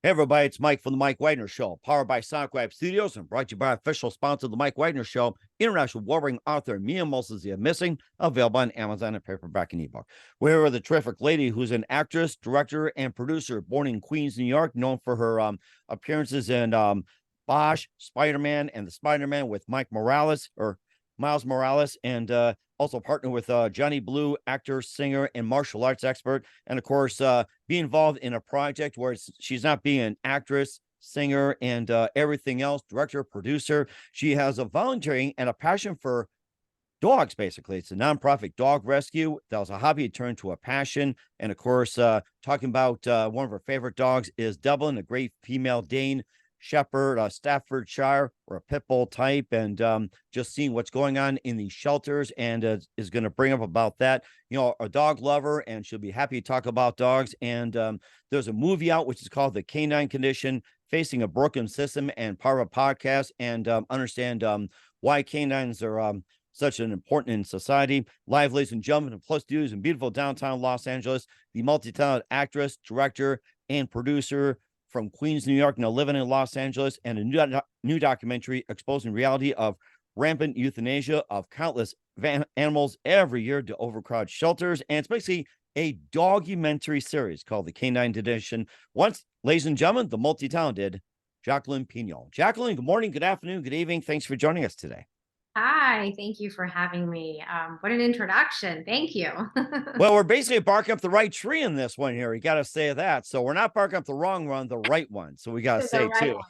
Hey, everybody, it's Mike from The Mike Wagner Show, powered by Sonic Web Studios and brought to you by official sponsor of The Mike Wagner Show, international warring author Mia Moses The Missing, available on Amazon and paperback and ebook. We're here with a terrific lady who's an actress, director, and producer born in Queens, New York, known for her appearances in Bosch, Spiderman, and the Spider-Man with Miles Morales, and also partner with Johnny Blue, actor, singer, and martial arts expert. And of course, be involved in a project where she's not being an actress, singer, and everything else, director, producer. She has a volunteering and a passion for dogs, basically. It's a nonprofit dog rescue. That was a hobby turned to a passion. And of course, talking about one of her favorite dogs is Dublin, a great female Dane Shepherd, Staffordshire, or a Pitbull type, and just seeing what's going on in these shelters, and is going to bring up about that. You know, a dog lover, and she'll be happy to talk about dogs. And there's a movie out which is called The Canine Condition, Facing a Broken System, and part of a podcast, and understand why canines are such an important in society. Live, ladies and gentlemen, and plus dudes in beautiful downtown Los Angeles, the multi-talented actress, director, and producer from Queens, New York, now living in Los Angeles, and a new documentary exposing reality of rampant euthanasia of countless animals every year to overcrowded shelters. And it's basically a Dog-u-Mentary series called The Canine Condition. Once, ladies and gentlemen, the multi-talented Jacqueline Pinol. Jacqueline, good morning, good afternoon, good evening. Thanks for joining us today. Hi, thank you for having me. What an introduction. Thank you. Well, we're basically barking up the right tree in this one here. You got to say that. So we're not barking up the wrong one, the right one. So we got to say Right too.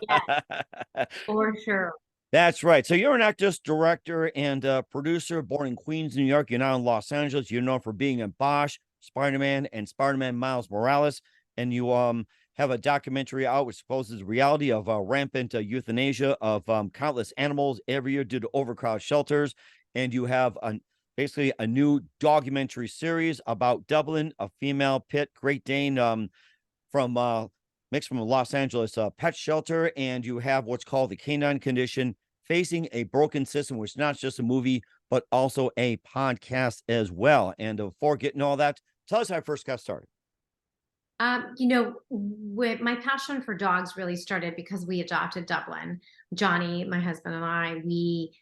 yes, for sure. That's right. So you're an actress, director, and producer born in Queens, New York. You're now in Los Angeles. You're known for being in Bosch, Spider-Man, and Spiderman Miles Morales. And you have a documentary out which exposes the reality of rampant euthanasia of countless animals every year due to overcrowded shelters. And you have basically a new documentary series about Dublin, a female pit Great Dane from mixed from a Los Angeles pet shelter. And you have what's called The Canine Condition, Facing a Broken System, which is not just a movie, but also a podcast as well. And before getting all that, tell us how I first got started. With my passion for dogs really started because we adopted Dublin. Johnny, my husband, and I, we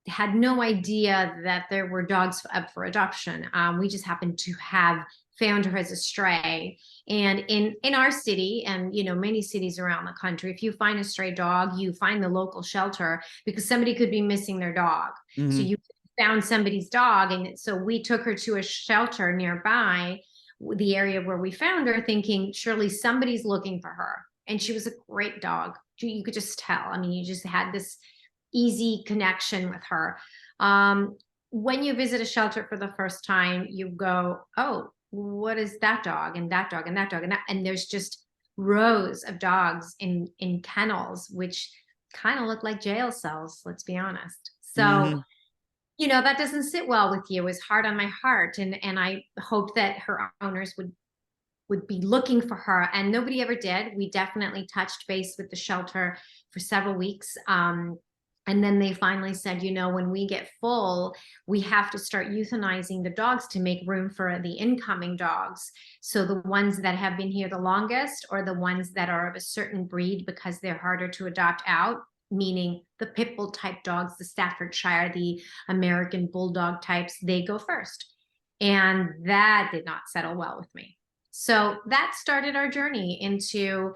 had no idea that there were dogs up for adoption. We just happened to have found her as a stray. And in our city, and many cities around the country, if you find a stray dog, you find the local shelter because somebody could be missing their dog. Mm-hmm. So you found somebody's dog, and so we took her to a shelter nearby the area where we found her, thinking surely somebody's looking for her. And she was a great dog. You could just tell. I mean, you just had this easy connection with her. When you visit a shelter for the first time, you go, oh, what is that dog and that dog and that dog? And there's just rows of dogs in kennels, which kind of look like jail cells, let's be honest. So Mm-hmm. That doesn't sit well with you. It's hard on my heart. And I hope that her owners would be looking for her. And nobody ever did. We definitely touched base with the shelter for several weeks. And then they finally said, when we get full, we have to start euthanizing the dogs to make room for the incoming dogs. So the ones that have been here the longest, or the ones that are of a certain breed because they're harder to adopt out, meaning the Pitbull type dogs, the Staffordshire, the American Bulldog types, they go first. And that did not settle well with me. So that started our journey into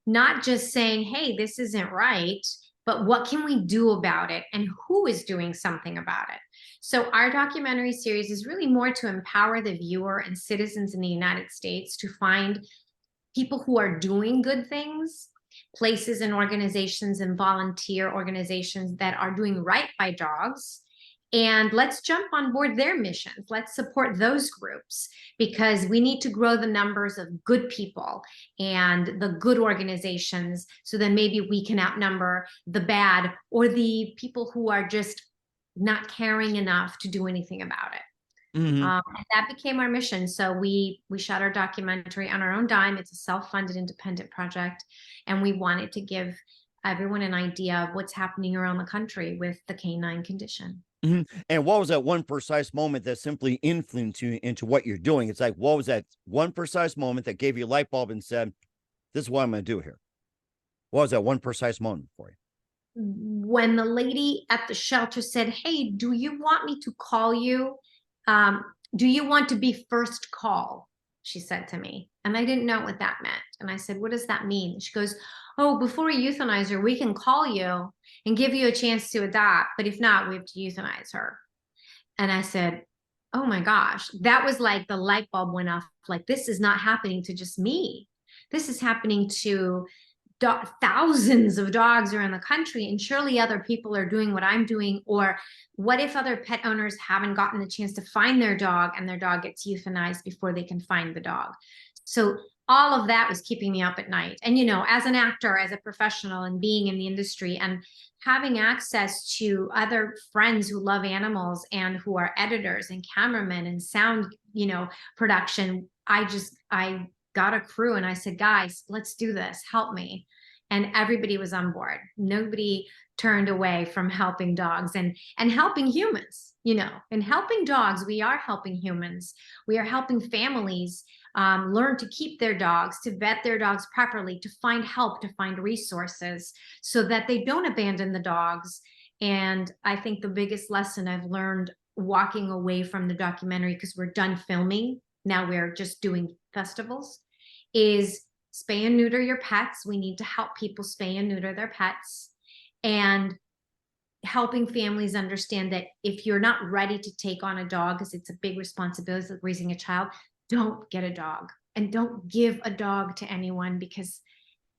not just saying, hey, this isn't right, but what can we do about it, and who is doing something about it? So our documentary series is really more to empower the viewer and citizens in the United States to find people who are doing good things, places and organizations and volunteer organizations that are doing right by dogs. And let's jump on board their missions. Let's support those groups, because we need to grow the numbers of good people and the good organizations, so that maybe we can outnumber the bad or the people who are just not caring enough to do anything about it. Mm-hmm. And that became our mission. So we shot our documentary on our own dime. It's a self-funded independent project. And we wanted to give everyone an idea of what's happening around the country with the canine condition. Mm-hmm. And what was that one precise moment that simply influenced you into what you're doing? It's like, what was that one precise moment that gave you a light bulb and said, this is what I'm going to do here. What was that one precise moment for you? When the lady at the shelter said, "Hey, do you want me to call you? Do you want to be first call?" She said to me. And I didn't know what that meant. And I said, "What does that mean?" She goes, "Oh, before we euthanize her, we can call you and give you a chance to adopt. But if not, we have to euthanize her." And I said, "Oh my gosh." That was like the light bulb went off. Like, this is not happening to just me. This is happening to thousands of dogs around the country, and surely other people are doing what I'm doing. Or what if other pet owners haven't gotten the chance to find their dog and their dog gets euthanized before they can find the dog? So all of that was keeping me up at night. And, you know, as an actor, as a professional, and being in the industry and having access to other friends who love animals and who are editors and cameramen and sound, you know, production, I got a crew and I said, "Guys, let's do this. Help me." And everybody was on board. Nobody turned away from helping dogs and helping humans, you know. And helping dogs, we are helping humans. We are helping families learn to keep their dogs, to vet their dogs properly, to find help, to find resources so that they don't abandon the dogs. And I think the biggest lesson I've learned walking away from the documentary, because we're done filming, now we're just doing festivals, is spay and neuter your pets. We need to help people spay and neuter their pets, and helping families understand that if you're not ready to take on a dog, because it's a big responsibility like raising a child, don't get a dog, and don't give a dog to anyone, because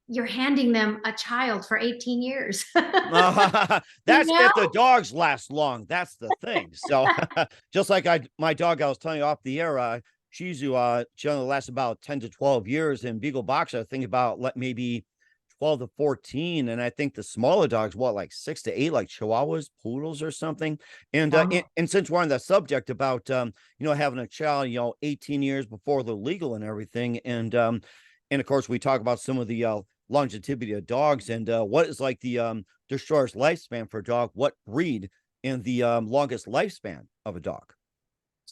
you're handing them a child for 18 years. That's You know? if the dogs last long. That's the thing. So just like my dog, I was telling you off the air, Shih Tzu, generally lasts about 10 to 12 years, and Beagle Boxer, I think about maybe 12 to 14. And I think the smaller dogs, what, like 6 to 8, like Chihuahuas, poodles or something. And, and since we're on the subject about, you know, having a child, you know, 18 years before they're legal and everything. And of course we talk about some of the, longevity of dogs and, what is like the, destroyer's lifespan for a dog, what breed and the, longest lifespan of a dog.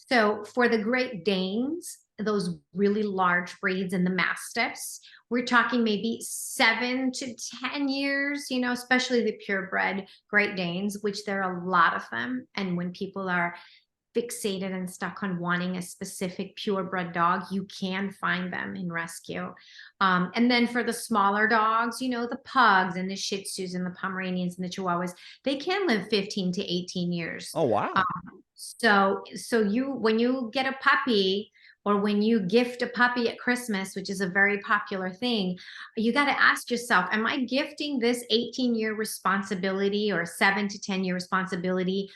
So for the Great Danes, those really large breeds, and the Mastiffs, we're talking maybe 7 to 10 years, you know, especially the purebred Great Danes, which there are a lot of them. And when people are fixated and stuck on wanting a specific purebred dog, you can find them in rescue. And then for the smaller dogs, you know, the pugs and the Shih Tzus and the Pomeranians and the Chihuahuas, they can live 15 to 18 years. Oh, wow. So when you get a puppy, or when you gift a puppy at Christmas, which is a very popular thing, you got to ask yourself, am I gifting this 18-year responsibility or 7 to 10-year responsibility,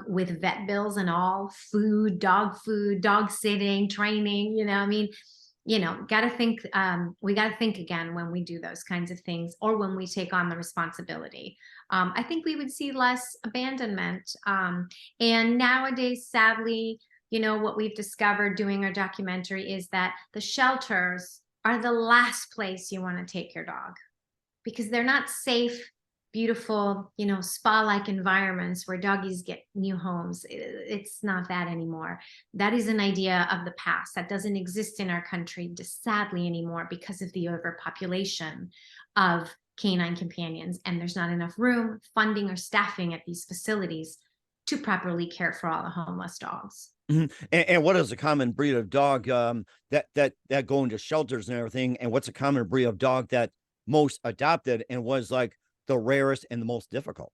with vet bills and all, food, dog sitting, training, you know, I mean, you know, got to think, we got to think again when we do those kinds of things, or when we take on the responsibility. I think we would see less abandonment. And nowadays, sadly, you know, what we've discovered doing our documentary is that the shelters are the last place you want to take your dog, because they're not safe, beautiful, you know, spa-like environments where doggies get new homes. It's not that anymore. That is an idea of the past that doesn't exist in our country, just sadly, anymore, because of the overpopulation of canine companions. And there's not enough room, funding, or staffing at these facilities to properly care for all the homeless dogs. Mhm. And what is a common breed of dog, that go into shelters and everything? And what's a common breed of dog that most adopted and was like the rarest and the most difficult?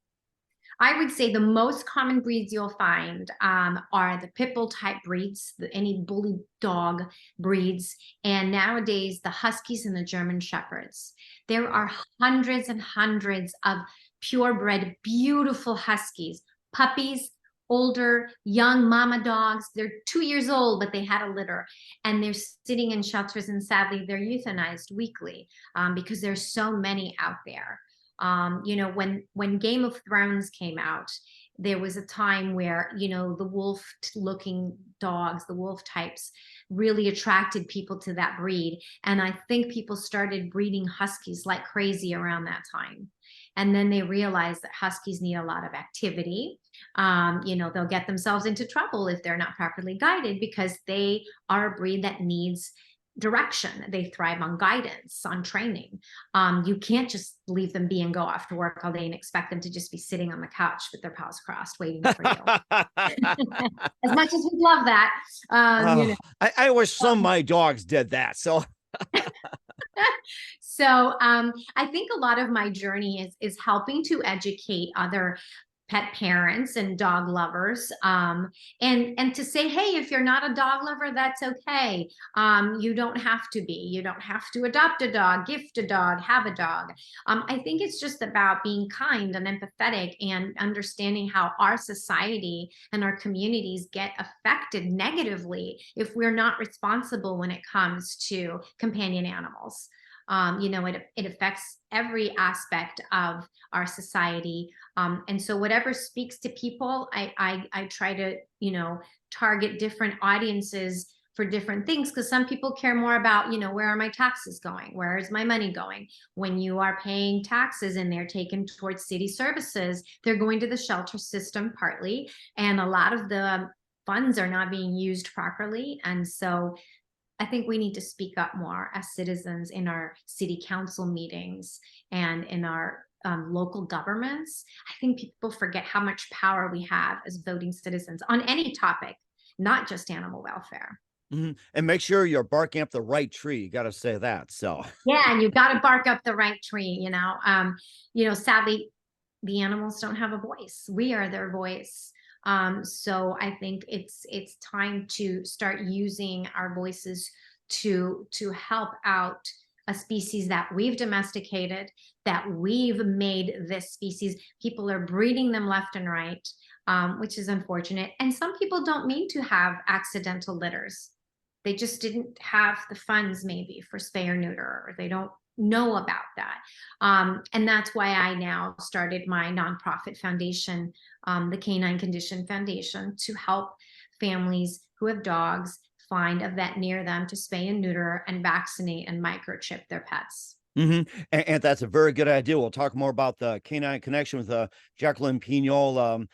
I would say the most common breeds you'll find are the Pitbull type breeds, any bully dog breeds, and nowadays the Huskies and the German Shepherds. There Wow. are hundreds and hundreds of purebred, beautiful Huskies, puppies, older, young mama dogs. They're 2 years old, but they had a litter, and they're sitting in shelters, and sadly, they're euthanized weekly, because there's so many out there. You know, when Game of Thrones came out, there was a time where, you know, the wolf looking dogs, the wolf types, really attracted people to that breed. And I think people started breeding Huskies like crazy around that time. And then they realized that Huskies need a lot of activity. You know, they'll get themselves into trouble if they're not properly guided, because they are a breed that needs direction. They thrive on guidance, on training. You can't just leave them be and go off to work all day and expect them to just be sitting on the couch with their paws crossed waiting for you. As much as we love that, you know. I wish some of my dogs did that. So So I think a lot of my journey is helping to educate other pet parents and dog lovers, and to say, hey, if you're not a dog lover, that's okay. You don't have to be. You don't have to adopt a dog, gift a dog, have a dog. I think it's just about being kind and empathetic and understanding how our society and our communities get affected negatively if we're not responsible when it comes to companion animals. You know, it affects every aspect of our society. And so whatever speaks to people, I try to, you know, target different audiences for different things, because some people care more about, you know, where are my taxes going? Where is my money going? When you are paying taxes and they're taken towards city services, they're going to the shelter system partly, and a lot of the funds are not being used properly. And so I think we need to speak up more as citizens in our city council meetings and in our local governments. I think people forget how much power we have as voting citizens on any topic, not just animal welfare. and make sure you're barking up the right tree. You got to say that. So Yeah, and you've got to bark up the right tree. You know, sadly, the animals don't have a voice. We are their voice. So I think it's time to start using our voices to help out a species that we've domesticated, that we've made this species. People are breeding them left and right, which is unfortunate. And some people don't mean to have accidental litters. They just didn't have the funds maybe for spay or neuter, or they don't know about that. And that's why I now started my nonprofit foundation, the Canine Condition Foundation, to help families who have dogs find a vet near them to spay and neuter and vaccinate and microchip their pets. and that's a very good idea. We'll talk more about the Canine Connection with Jacqueline Pinol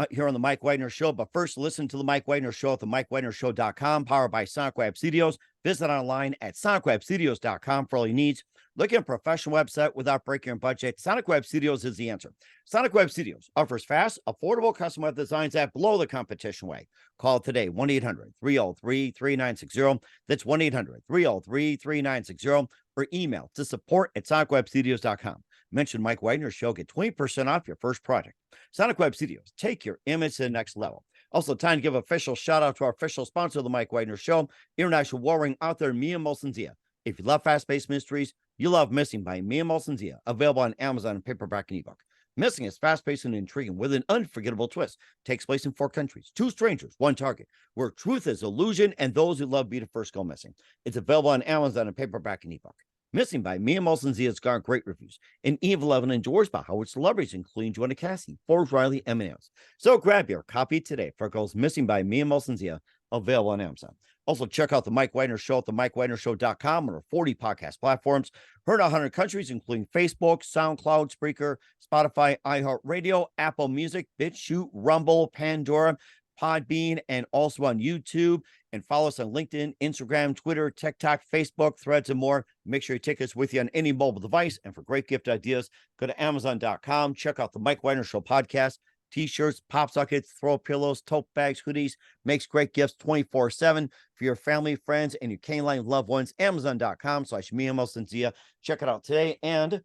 here on the Mike Wagner Show. But first, listen to the Mike Wagner Show at the MikeWagnerShow.com, powered by Sonic Web Studios. Visit online at SonicWebStudios.com for all your needs. Looking at a professional website without breaking your budget? Sonic Web Studios is the answer. Sonic Web Studios offers fast, affordable custom web designs that blow the competition away. Call today, 1-800-303-3960. That's 1-800-303-3960. Or email to support@sonicwebstudios.com. Mention Mike Wagner Show, get 20% off your first project. Sonic Web Studios, take your image to the next level. Also, time to give official shout out to our official sponsor of the Mike Wagner Show, International Warring author Mia Molson-Zia. If you love fast-paced mysteries, you love Missing by Mia Molson-Zia, available on Amazon in paperback and ebook. Missing is fast-paced and intriguing with an unforgettable twist. Takes place in 4 countries, 2 strangers, 1 target, where truth is illusion and those who love be the first go missing. It's available on Amazon in paperback and ebook. Missing by Mia Molson-Zia has garnered great reviews, and Eve 11 enjoys by Howard celebrities, including Joanna Cassie, Forbes Riley, M&M's. So grab your copy today for Girls Missing by Mia Molson-Zia, available on Amazon. Also, check out the Mike Wagner Show at the MikeWagnerShow.com on our 40 podcast platforms. Heard in 100 countries, including Facebook, SoundCloud, Spreaker, Spotify, iHeartRadio, Apple Music, BitChute, Rumble, Pandora, Podbean, and also on YouTube. And follow us on LinkedIn, Instagram, Twitter, TikTok, Facebook, Threads, and more. Make sure you take us with you on any mobile device. And for great gift ideas, go to Amazon.com. Check out the Mike Wagner Show podcast. T-shirts, pop sockets, throw pillows, tote bags, hoodies, makes great gifts 24/7 for your family, friends, and your canine loved ones. Amazon.com/Mia Molson-Zia. Check it out today. And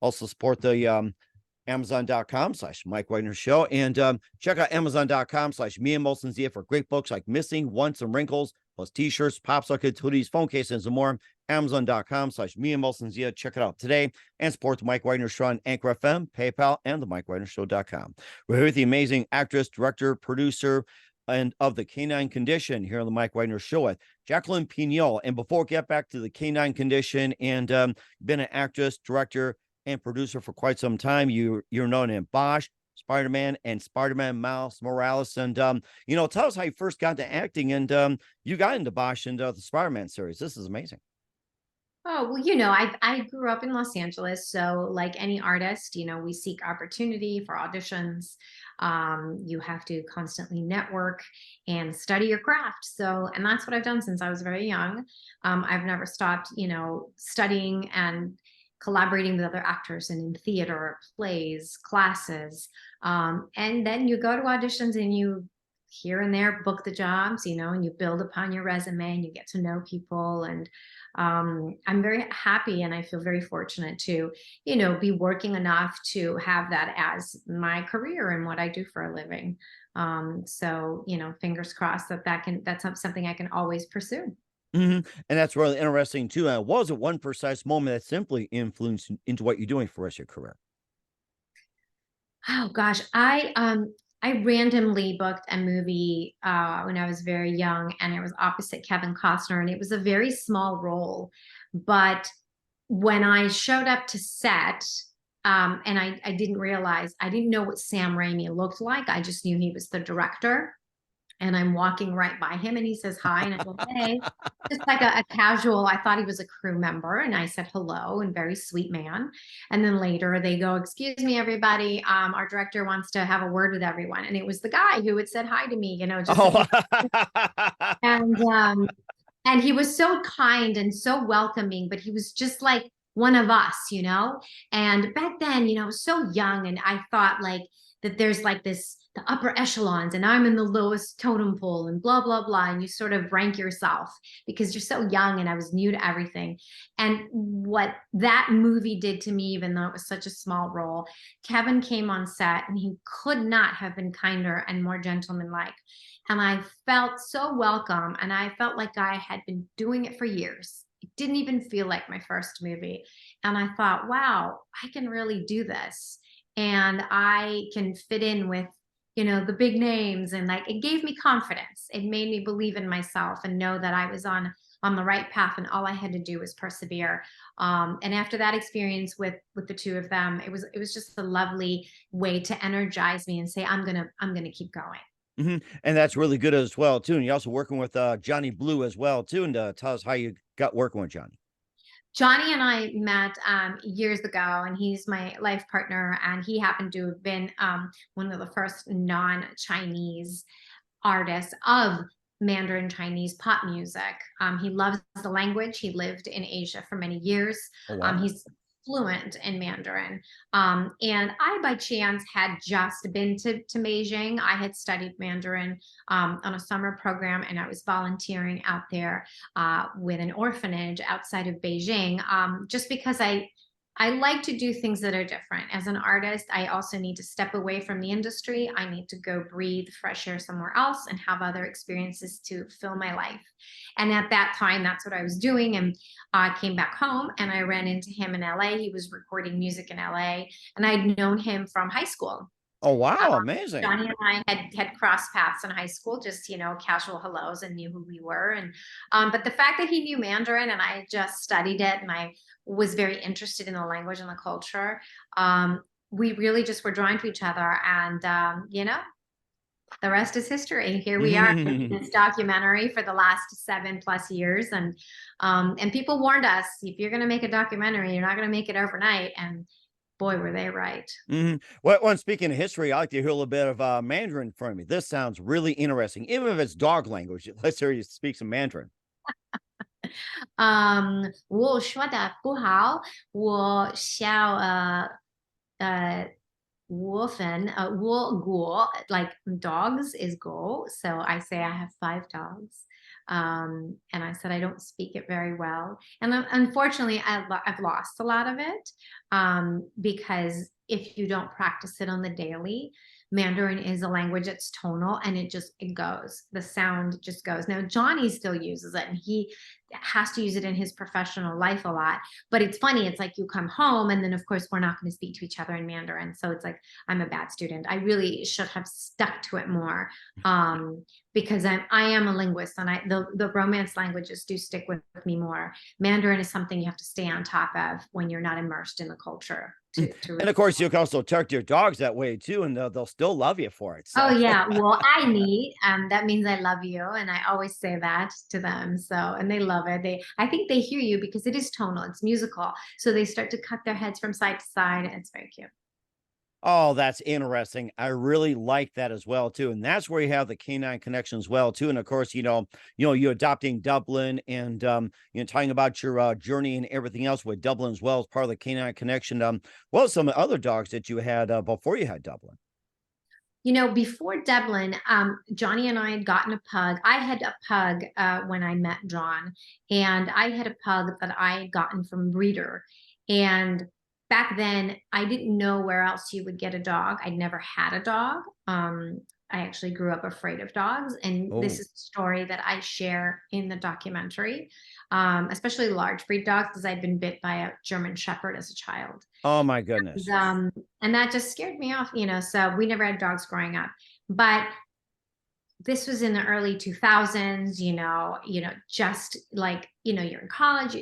also support the Amazon.com/Mike Wagner Show. And check out Amazon.com/Mia Molson-Zia for great books like Missing, Once, and Wrinkles, plus t-shirts, pop sockets, hoodies, phone cases, and more. Amazon.com/Mia Molson-Zia. Check it out today. And support the Mike Wagner Show on Anchor FM, PayPal, and the MikeWagnerShow.com. We're here with the amazing actress, director, producer, and of the Canine Condition here on the Mike Wagner Show with Jacqueline Pinol. And before we get back to the Canine Condition, and been an actress, director, and producer for quite some time. You're known in Bosch, Spiderman, and Spiderman Miles Morales. And tell us how you first got into acting, and you got into Bosch and the Spider-Man series. This is amazing. Oh, well, I grew up in Los Angeles, so like any artist, we seek opportunity for auditions. You have to constantly network and study your craft. So, and that's what I've done since I was very young. I've never stopped, studying and collaborating with other actors and in theater, plays, classes. And then you go to auditions and you here and there book the jobs, and you build upon your resume and you get to know people. And I'm very happy and I feel very fortunate to, be working enough to have that as my career and what I do for a living. So, fingers crossed that's something I can always pursue. And that's really interesting too. Was it one precise moment that simply influenced into what you're doing for the rest of your career? Oh gosh, I randomly booked a movie when I was very young, and it was opposite Kevin Costner, and it was a very small role. But when I showed up to set, and I didn't realize, I didn't know what Sam Raimi looked like. I just knew he was the director. And I'm walking right by him and he says hi. And I go, hey, just like a casual, I thought he was a crew member. And I said hello, and very sweet man. And then later they go, excuse me, everybody. Our director wants to have a word with everyone. And it was the guy who had said hi to me, just Oh, and and he was so kind and so welcoming, but he was just like one of us. And back then, I was so young and I thought like that there's like the upper echelons and I'm in the lowest totem pole and blah, blah, blah. And you sort of rank yourself because you're so young and I was new to everything. And what that movie did to me, even though it was such a small role, Kevin came on set and he could not have been kinder and more gentlemanlike. And I felt so welcome. And I felt like I had been doing it for years. It didn't even feel like my first movie. And I thought, wow, I can really do this. And I can fit in with, the big names. And like, it gave me confidence. It made me believe in myself and know that I was on the right path. And all I had to do was persevere. And after that experience with the two of them, it was just a lovely way to energize me and say, I'm gonna keep going. And that's really good as well too. And you're also working with Johnny Blue as well too. And tell us how you got working with Johnny. Johnny and I met years ago, and he's my life partner. And he happened to have been one of the first non-Chinese artists of Mandarin Chinese pop music. He loves the language. He lived in Asia for many years. Oh wow. He's fluent in Mandarin. And I, by chance, had just been to Beijing. I had studied Mandarin on a summer program, and I was volunteering out there with an orphanage outside of Beijing, just because I like to do things that are different. As an artist, I also need to step away from the industry. I need to go breathe fresh air somewhere else and have other experiences to fill my life. And at that time, that's what I was doing. And I came back home and I ran into him in LA. He was recording music in LA, and I'd known him from high school. Oh wow, amazing. Johnny and I had crossed paths in high school, just casual hellos, and knew who we were. And but the fact that he knew Mandarin and I just studied it, and I was very interested in the language and the culture, we really just were drawn to each other. And the rest is history. Here we are in this documentary for the last 7+ years, and people warned us, if you're going to make a documentary, you're not going to make it overnight. And boy, were they right. Well, speaking of history, I like to hear a little bit of Mandarin from you. This sounds really interesting, even if it's dog language. Let's hear you speak some Mandarin. 我说的不好，我想wolfen, go, like dogs is go. So I say I have 5 dogs. And I said I don't speak it very well. And unfortunately, I've lost a lot of it because if you don't practice it on the daily, Mandarin is a language that's tonal, and it goes. The sound just goes. Now, Johnny still uses it, and he has to use it in his professional life a lot. But it's funny. It's like you come home, and then, of course, we're not going to speak to each other in Mandarin. So it's like I'm a bad student. I really should have stuck to it more because I am a linguist, and the Romance languages do stick with me more. Mandarin is something you have to stay on top of when you're not immersed in the culture. And of course, you can also talk to your dogs that way too, and they'll still love you for it. So. Oh yeah, well, I need that means I love you, and I always say that to them. So, and they love love it. I think they hear you because it is tonal, it's musical. So they start to cut their heads from side to side. It's very cute. Oh, that's interesting. I really like that as well too, and that's where you have the canine connection as well too. And of course, you adopting Dublin and talking about your journey and everything else with Dublin as well as part of the canine connection. What are some other dogs that you had before you had Dublin? Before Dublin, Johnny and I had gotten a pug. I had a pug when I met John, and I had a pug that I had gotten from breeder. And back then, I didn't know where else you would get a dog. I'd never had a dog. I actually grew up afraid of dogs, and this Oh, is a story that I share in the documentary, especially large breed dogs, because I'd been bit by a German Shepherd as a child. oh my And, goodness. um, and that just scared me off, so we never had dogs growing up. But this was in the early 2000s, just like, you're in college,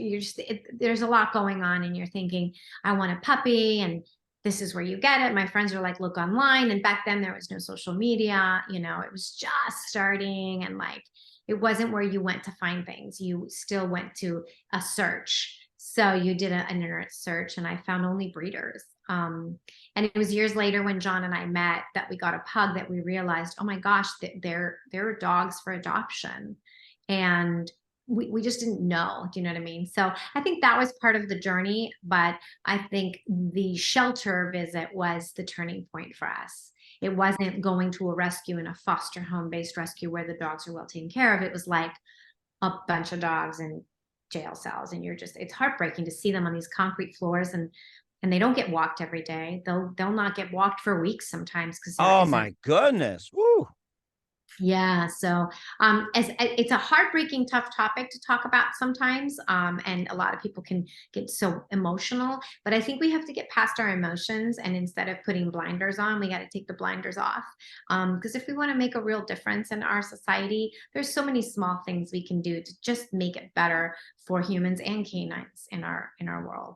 there's a lot going on and you're thinking, I want a puppy, and this is where you get it. My friends are like, look online. And back then there was no social media, it was just starting, and like, it wasn't where you went to find things. You still went to a search. So you did an internet search, and I found only breeders. And it was years later when John and I met that we got a pug that we realized, oh my gosh, there are dogs for adoption. And we just didn't know. Do you know what I mean? So I think that was part of the journey, but I think the shelter visit was the turning point for us. It wasn't going to a rescue in a foster home based rescue where the dogs are well taken care of. It was like a bunch of dogs in jail cells, and it's heartbreaking to see them on these concrete floors, and they don't get walked every day. They'll not get walked for weeks sometimes because there Oh isn't. my goodness. Woo. Yeah, so as it's a heartbreaking, tough topic to talk about sometimes, and a lot of people can get so emotional. But I think we have to get past our emotions, and instead of putting blinders on, we got to take the blinders off. Because if we want to make a real difference in our society, there's so many small things we can do to just make it better for humans and canines in our world.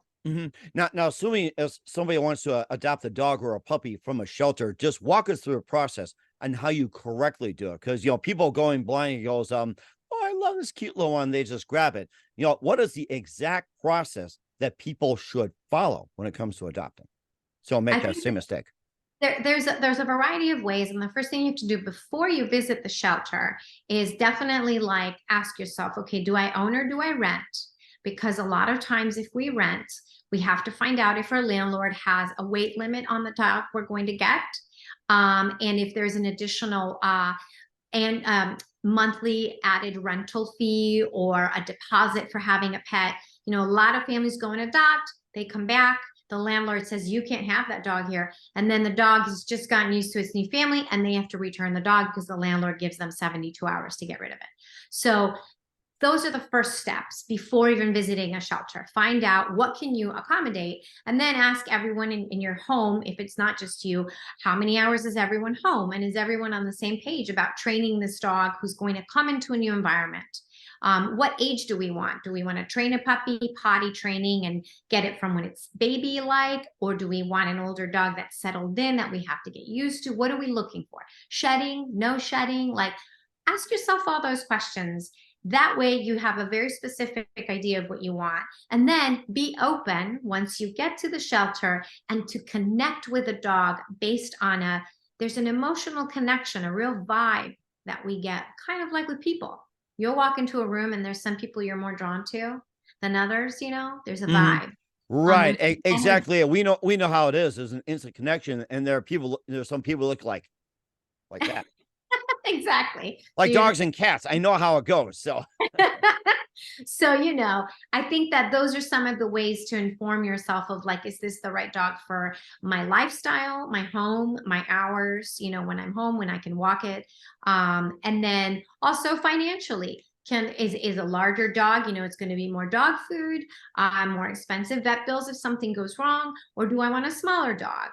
Now, assuming if somebody wants to adopt a dog or a puppy from a shelter, just walk us through a process and how you correctly do it. Because people going blind goes, oh, I love this cute little one. They just grab it. What is the exact process that people should follow when it comes to adopting? So I make that think same mistake. there's a variety of ways, and the first thing you have to do before you visit the shelter is definitely like ask yourself, okay, do I own or do I rent? Because a lot of times if we rent, we have to find out if our landlord has a weight limit on the dog we're going to get, and if there's an additional and monthly added rental fee or a deposit for having a pet. A lot of families go and adopt, they come back, the landlord says you can't have that dog here, and then the dog has just gotten used to its new family and they have to return the dog because the landlord gives them 72 hours to get rid of it. So those are the first steps before even visiting a shelter. Find out what can you accommodate, and then ask everyone in your home, if it's not just you, how many hours is everyone home, and is everyone on the same page about training this dog who's going to come into a new environment. What age do we want? Do we want to train a puppy potty training and get it from when it's baby like, or do we want an older dog that's settled in that we have to get used to? What are we looking for? Shedding, no shedding? Like, ask yourself all those questions. That way you have a very specific idea of what you want. And then be open once you get to the shelter and to connect with a dog based on there's an emotional connection, a real vibe that we get, kind of like with people. You'll walk into a room and there's some people you're more drawn to than others, there's a Mhm. vibe. Right. And Exactly. We know how it is. There's an instant connection, and there's some people look like that. exactly. So Like dogs and cats. I know how it goes. So So, I think that those are some of the ways to inform yourself of like, is this the right dog for my lifestyle, my home, my hours, when I'm home, when I can walk it. And then also financially, is a larger dog, it's going to be more dog food, more expensive vet bills if something goes wrong, or do I want a smaller dog?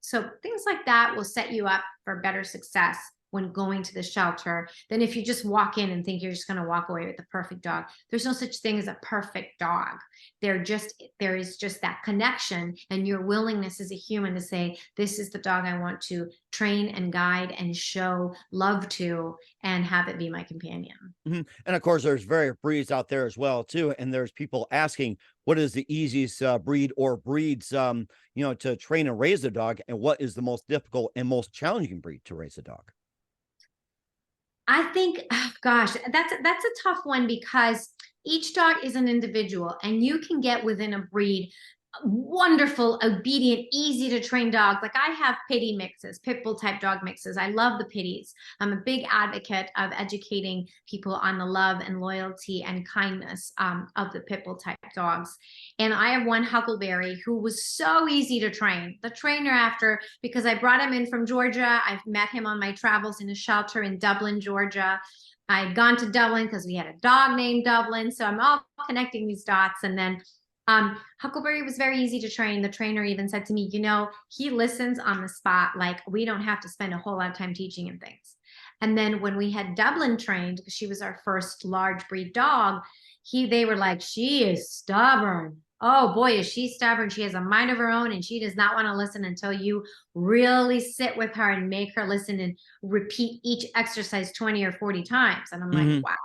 So things like that will set you up for better success when going to the shelter than if you just walk in and think you're just going to walk away with the perfect dog. There's no such thing as a perfect dog. There is just that connection and your willingness as a human to say, this is the dog I want to train and guide and show love to and have it be my companion. And of course, there's various breeds out there as well too. And there's people asking, what is the easiest breed or breeds, to train and raise a dog, and what is the most difficult and most challenging breed to raise a dog? I think, oh gosh, that's a tough one because each dog is an individual, and you can get within a breed wonderful, obedient, easy to train dogs. Like I have pitty mixes, Pitbull type dog mixes. I love the pitties. I'm a big advocate of educating people on the love and loyalty and kindness of the Pitbull type dogs. And I have one Huckleberry who was so easy to train. The trainer after, because I brought him in from Georgia. I've met him on my travels in a shelter in Dublin, Georgia. I had gone to Dublin because we had a dog named Dublin. So I'm all connecting these dots. And then Huckleberry was very easy to train. The trainer even said to me, he listens on the spot. Like we don't have to spend a whole lot of time teaching him things. And then when we had Dublin trained, because she was our first large breed dog, they were like, she is stubborn. Oh boy, is she stubborn. She has a mind of her own and she does not want to listen until you really sit with her and make her listen and repeat each exercise 20 or 40 times. And I'm like, wow.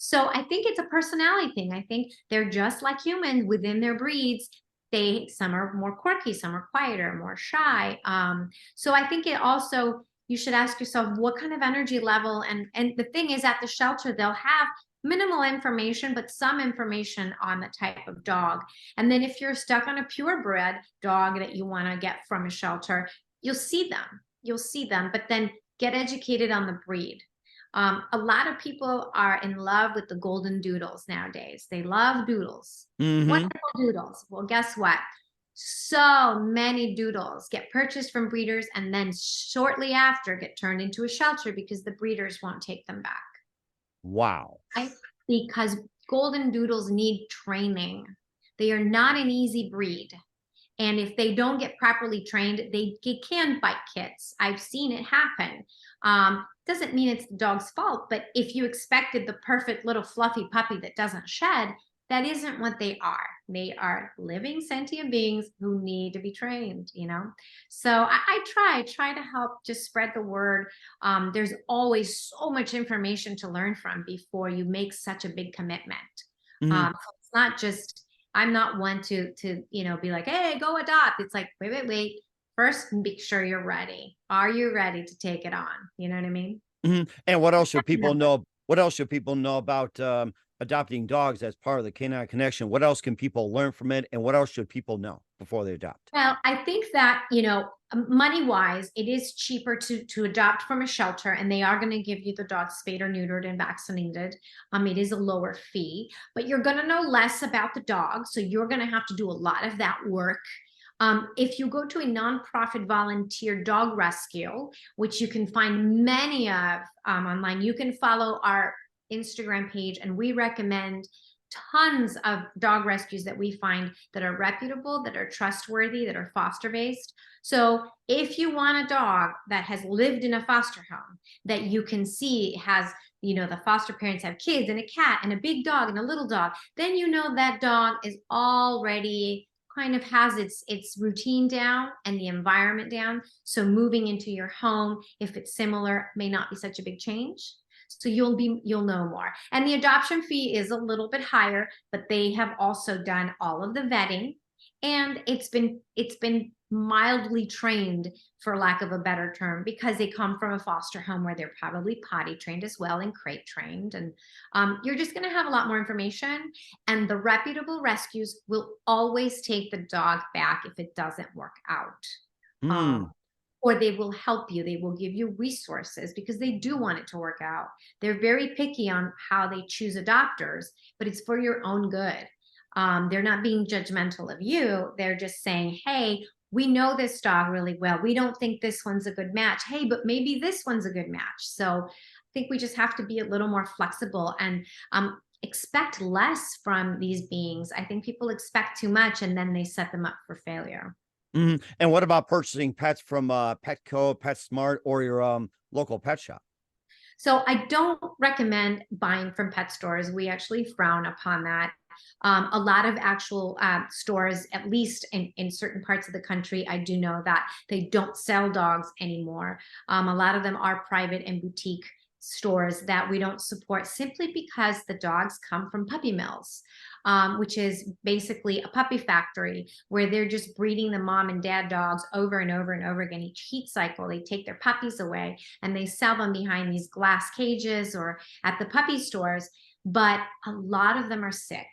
So I think it's a personality thing. I think they're just like humans within their breeds. Some are more quirky, some are quieter, more shy. So I think you should ask yourself what kind of energy level. And the thing is, at the shelter, they'll have minimal information, but some information on the type of dog. And then if you're stuck on a purebred dog that you want to get from a shelter, you'll see them, but then get educated on the breed. A lot of people are in love with the golden doodles nowadays. They love doodles. Wonderful doodles. Well, guess what? So many doodles get purchased from breeders and then shortly after get turned into a shelter because the breeders won't take them back. Wow. Because golden doodles need training. They are not an easy breed. And if they don't get properly trained, they can bite kids. I've seen it happen. Doesn't mean it's the dog's fault, but if you expected the perfect little fluffy puppy that doesn't shed, that isn't what they are. They are living sentient beings who need to be trained, So I try to help just spread the word. There's always so much information to learn from before you make such a big commitment. So it's not just, I'm not one to be like, hey, go adopt. It's like, wait. First, make sure you're ready. Are you ready to take it on? You know what I mean? And what else should people know? What else should people know about adopting dogs as part of the Canine Connection? What else can people learn from it? And what else should people know before they adopt? Well, I think that, money wise, it is cheaper to adopt from a shelter, and they are going to give you the dog spayed or neutered and vaccinated. It is a lower fee, but you're going to know less about the dog. So you're going to have to do a lot of that work. If you go to a nonprofit volunteer dog rescue, which you can find many of online, you can follow our Instagram page, and we recommend tons of dog rescues that we find that are reputable, that are trustworthy, that are foster based. So if you want a dog that has lived in a foster home, that you can see has, the foster parents have kids and a cat and a big dog and a little dog, then that dog is already kind of has its routine down and the environment down. So moving into your home, if it's similar, may not be such a big change. So you'll know more. And the adoption fee is a little bit higher, but they have also done all of the vetting, and it's been mildly trained, for lack of a better term, because they come from a foster home where they're probably potty trained as well and crate trained. And you're just going to have a lot more information, and the reputable rescues will always take the dog back if it doesn't work out. Or they will help you. They will give you resources because they do want it to work out. They're very picky on how they choose adopters, but it's for your own good. They're not being judgmental of you. They're just saying, hey, we know this dog really well. We don't think this one's a good match. Hey, but maybe this one's a good match. So I think we just have to be a little more flexible and expect less from these beings. I think people expect too much and then they set them up for failure. And what about purchasing pets from Petco, PetSmart, or your local pet shop? So I don't recommend buying from pet stores. We actually frown upon that. A lot of actual stores, at least in certain parts of the country, I do know that they don't sell dogs anymore. A lot of them are private and boutique stores that we don't support simply because the dogs come from puppy mills, which is basically a puppy factory where they're just breeding the mom and dad dogs over and over and over again. Each heat cycle, they take their puppies away and they sell them behind these glass cages or at the puppy stores. But a lot of them are sick.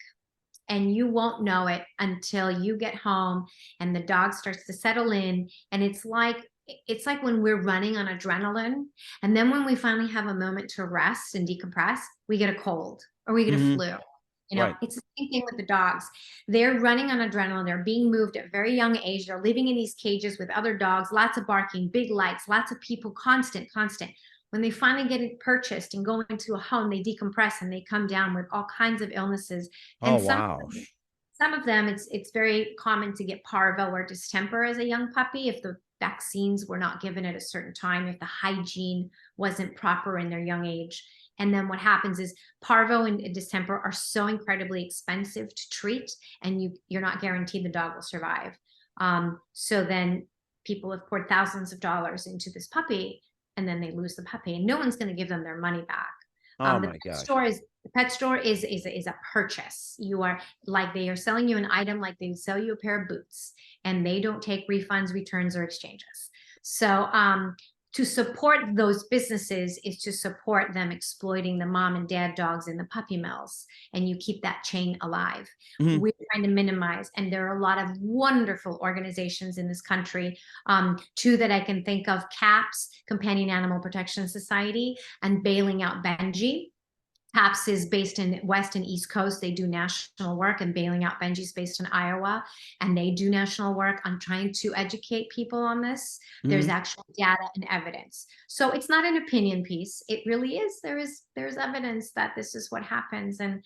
And you won't know it until you get home and the dog starts to settle in. And it's like when we're running on adrenaline. And then when we finally have a moment to rest and decompress, we get a cold or we get a flu. Right. It's the same thing with the dogs. They're running on adrenaline. They're being moved at a very young age. They're living in these cages with other dogs, lots of barking, big lights, lots of people, constant. When they finally get it purchased and go into a home, they decompress and they come down with all kinds of illnesses. Oh, And wow. some of them, it's very common to get parvo or distemper as a young puppy if the vaccines were not given at a certain time, if the hygiene wasn't proper in their young age. And then what happens is parvo and distemper are so incredibly expensive to treat, and you're not guaranteed the dog will survive. So then people have poured thousands of dollars into this puppy, and then they lose the puppy, and no one's going to give them their money back. Oh The my gosh. pet store is a purchase. You are like, they are selling you an item like they sell you a pair of boots, and they don't take refunds, returns, or exchanges. So to support those businesses is to support them exploiting the mom and dad dogs in the puppy mills, and you keep that chain alive. Mhm. We're trying to minimize, and there are a lot of wonderful organizations in this country. Two that I can think of: CAPS, Companion Animal Protection Society, and Bailing Out Benji. CAPS is based in West and East Coast. They do national work, and Bailing Out Benji is based in Iowa, and they do national work on trying to educate people on this. There's actual data and evidence. So it's not an opinion piece. It really is. There's evidence that this is what happens. And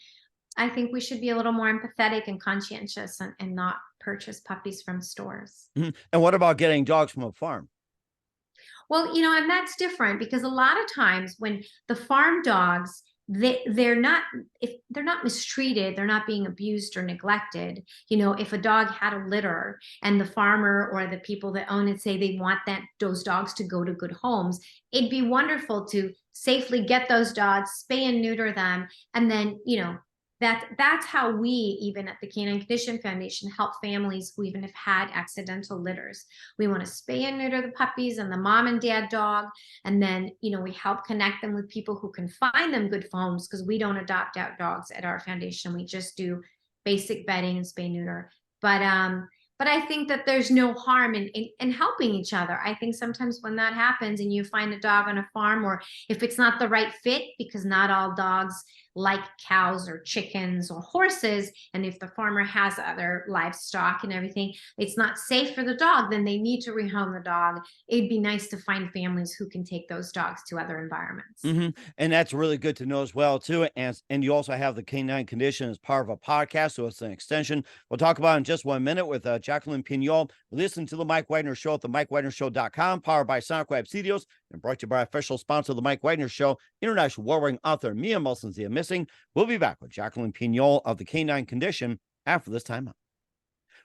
I think we should be a little more empathetic and conscientious and not purchase puppies from stores. And what about getting dogs from a farm? Well, and that's different because a lot of times when the farm dogs, they're not, if they're not mistreated, they're not being abused or neglected. If a dog had a litter and the farmer or the people that own it say they want those dogs to go to good homes, it'd be wonderful to safely get those dogs, spay and neuter them, and then that's how we, even at the Canine Condition Foundation, help families who even have had accidental litters. We want to spay and neuter the puppies and the mom and dad dog, and then we help connect them with people who can find them good homes, because we don't adopt out dogs at our foundation. We just do basic bedding and spay neuter. But I think that there's no harm in helping each other. I think sometimes when that happens and you find a dog on a farm, or if it's not the right fit, because not all dogs like cows or chickens or horses, and if the farmer has other livestock and everything, it's not safe for the dog, then they need to rehome the dog. It'd be nice to find families who can take those dogs to other environments. And that's really good to know as well, too. And you also have the Canine Condition as part of a podcast, so it's an extension. We'll talk about it in just 1 minute with Jacqueline Pinol. Listen to the Mike Wagner Show at the MikeWagnerShow.com, powered by Sonic Web Studios, and brought to you by official sponsor of the Mike Wagner Show, international award-winning author Mia Mulson's Missing. We'll be back with Jacqueline Pinol of the Canine Condition after this time out.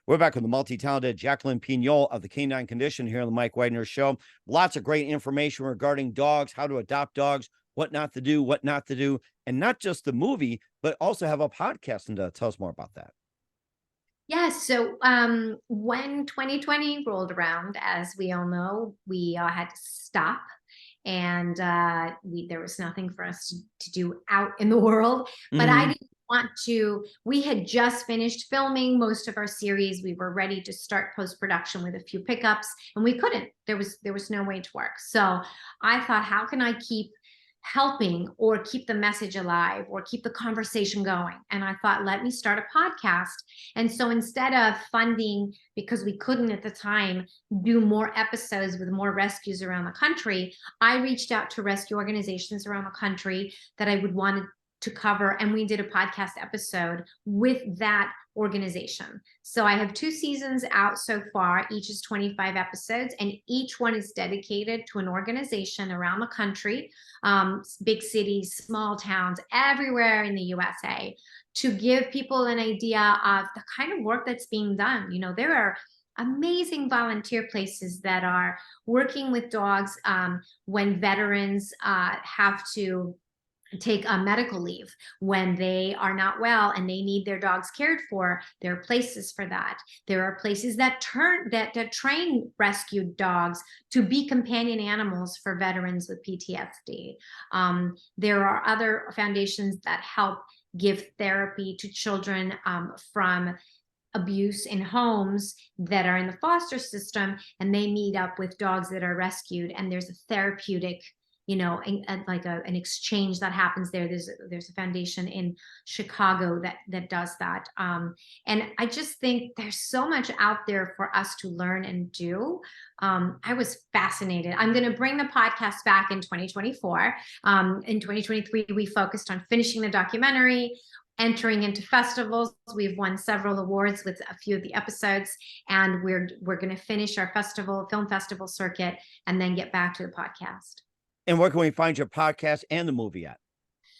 We're back with the multi-talented Jacqueline Pinol of the Canine Condition here on the Mike Wagner Show. Lots of great information regarding dogs, how to adopt dogs, what not to do, and not just the movie, but also have a podcast. And tell us more about that. Yes. So when 2020 rolled around, as we all know, we had to stop, and there was nothing for us to do out in the world. But I didn't want to. We had just finished filming most of our series. We were ready to start post-production with a few pickups, and we couldn't. There was no way to work. So I thought, how can I keep helping or keep the message alive or keep the conversation going? And I thought, let me start a podcast. And so instead of funding, because we couldn't at the time do more episodes with more rescues around the country, I reached out to rescue organizations around the country that I would want to to cover, and we did a podcast episode with that organization. So I have 2 seasons out so far. Each is 25 episodes, and each one is dedicated to an organization around the country, big cities, small towns, everywhere in the USA, to give people an idea of the kind of work that's being done. You know, there are amazing volunteer places that are working with dogs when veterans have to take a medical leave, when they are not well and they need their dogs cared for. There are places for that. There are places that train rescued dogs to be companion animals for veterans with PTSD. There are other foundations that help give therapy to children from abuse in homes that are in the foster system, and they meet up with dogs that are rescued, and there's a therapeutic, you know, like an exchange that happens there. There's a foundation in Chicago that does that. And I just think there's so much out there for us to learn and do. I was fascinated. I'm going to bring the podcast back in 2024. In 2023, we focused on finishing the documentary, entering into festivals. We've won several awards with a few of the episodes, and we're going to finish our film festival circuit and then get back to the podcast. And where can we find your podcast and the movie at?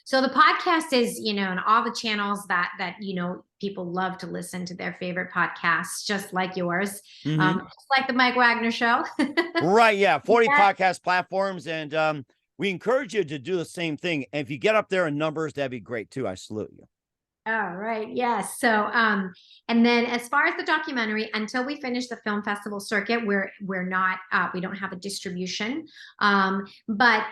So the podcast is, you know, on all the channels that you know, people love to listen to their favorite podcasts, just like yours, just like the Mike Wagner Show. Right, yeah, 40 podcast platforms, and we encourage you to do the same thing. And if you get up there in numbers, that'd be great too. I salute you. Oh, right. Yes. So, and then as far as the documentary, until we finish the film festival circuit, we're not, we don't have a distribution. But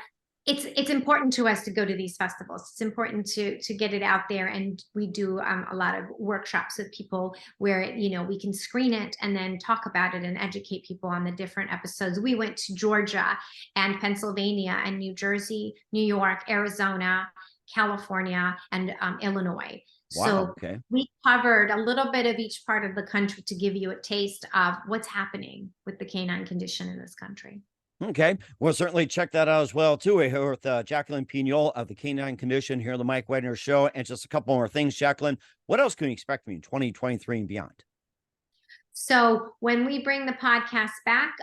it's important to us to go to these festivals. It's important to get it out there. And we do a lot of workshops with people where, you know, we can screen it and then talk about it and educate people on the different episodes. We went to Georgia and Pennsylvania and New Jersey, New York, Arizona, California, and Illinois. Wow, so okay. We covered a little bit of each part of the country to give you a taste of what's happening with the canine condition in this country. Okay. We'll certainly check that out as well, too. We're here with Jacqueline Pinol of the Canine Condition here on the Mike Wagner Show. And just a couple more things, Jacqueline. What else can we expect from you in 2023 and beyond? So when we bring the podcast back,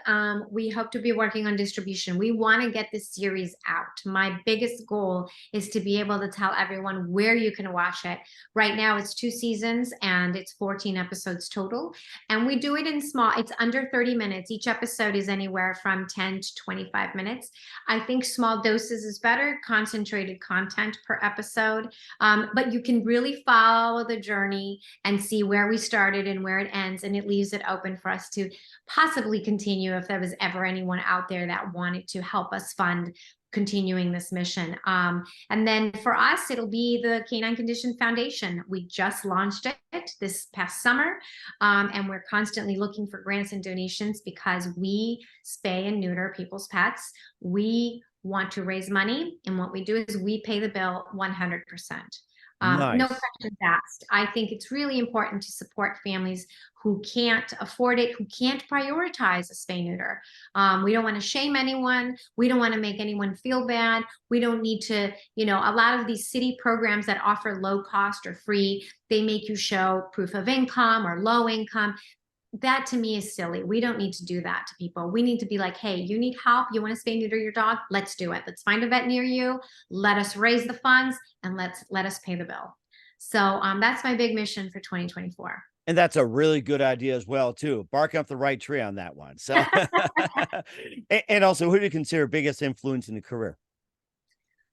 we hope to be working on distribution. We want to get this series out. My biggest goal is to be able to tell everyone where you can watch it. Right now, it's 2 seasons and it's 14 episodes total. And we do it in small, it's under 30 minutes. Each episode is anywhere from 10 to 25 minutes. I think small doses is better, concentrated content per episode. But you can really follow the journey and see where we started and where it ends. And it leaves it open for us to possibly continue if there was ever anyone out there that wanted to help us fund continuing this mission. And then for us, it'll be the Canine Condition Foundation. We just launched it this past summer, and we're constantly looking for grants and donations because we spay and neuter people's pets. We want to raise money, and what we do is we pay the bill 100%. Nice. No questions asked. I think it's really important to support families who can't afford it, who can't prioritize a spay neuter. We don't want to shame anyone. We don't want to make anyone feel bad. We don't need to, you know, a lot of these city programs that offer low cost or free, they make you show proof of income or low income. That to me is silly. We don't need to do that to people. We need to be like, hey, you need help. You want to spay neuter your dog? Let's do it. Let's find a vet near you. Let us raise the funds and let us pay the bill. So that's my big mission for 2024. And that's a really good idea as well, too. Bark up the right tree on that one. So, and also, who do you consider biggest influence in the career?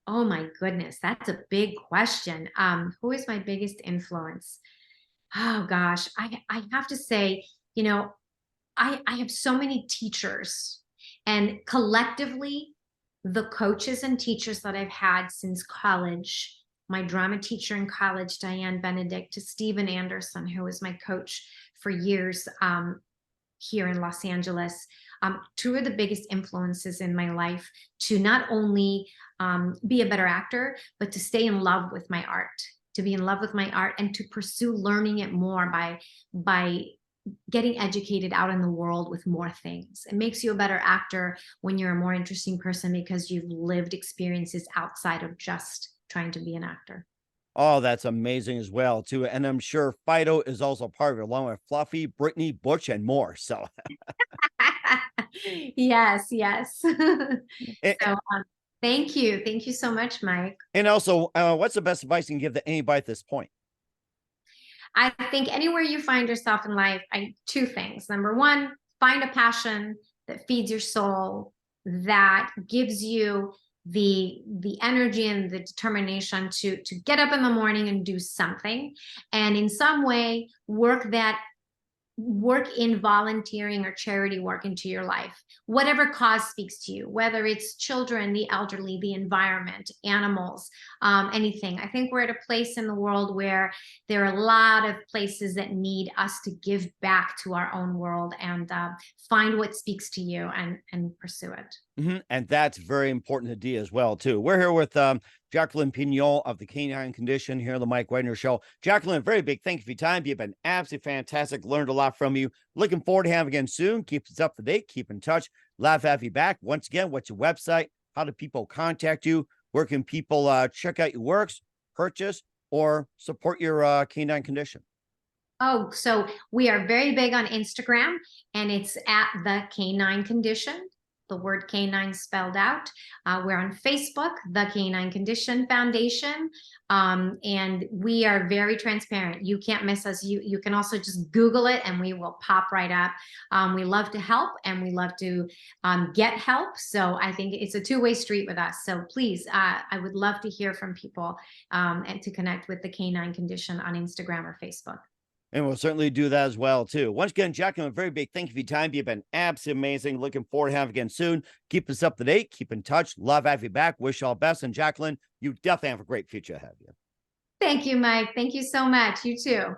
Oh my goodness, that's a big question. Who is my biggest influence? Oh gosh, I have to say, you know, I have so many teachers, and collectively, the coaches and teachers that I've had since college, my drama teacher in college, Diane Benedict, to Steven Anderson, who was my coach for years here in Los Angeles. 2 of the biggest influences in my life to not only be a better actor, but to stay in love with my art, to be in love with my art and to pursue learning it more by getting educated out in the world with more things. It makes you a better actor when you're a more interesting person because you've lived experiences outside of just trying to be an actor. Oh, that's amazing as well, too. And I'm sure Fido is also part of it, along with Fluffy, Brittany, Butch, and more. So, Yes, yes. and, So, thank you. Thank you so much, Mike. and also, what's the best advice you can give to anybody at this point? I think anywhere you find yourself in life, two things. Number one, find a passion that feeds your soul, that gives you the energy and the determination to get up in the morning and do something, and in some way work in volunteering or charity work into your life, whatever cause speaks to you, whether it's children, the elderly, the environment, animals, anything. I think we're at a place in the world where there are a lot of places that need us to give back to our own world, and find what speaks to you and pursue it. And that's very important to do as well, too. We're here with Jacqueline Pinol of the Canine Condition here on the Mike Wagner Show. Jacqueline, very big thank you for your time. You've been absolutely fantastic. Learned a lot from you. Looking forward to having you again soon. Keep us up to date. Keep in touch. Love to have you back. Once again, what's your website? How do people contact you? Where can people check out your works, purchase, or support your canine condition? Oh, so we are very big on Instagram, and it's at the Canine Condition, the word canine spelled out. We're on Facebook, the Canine Condition Foundation, and we are very transparent. You can't miss us. You can also just Google it, and we will pop right up. We love to help, and we love to get help. So I think it's a two-way street with us. So please, I would love to hear from people, and to connect with the Canine Condition on Instagram or Facebook. And we'll certainly do that as well, too. Once again, Jacqueline, a very big thank you for your time. You've been absolutely amazing. Looking forward to having you again soon. Keep us up to date. Keep in touch. Love having you back. Wish you all the best. And Jacqueline, you definitely have a great future ahead of you. Thank you, Mike. Thank you so much. You too.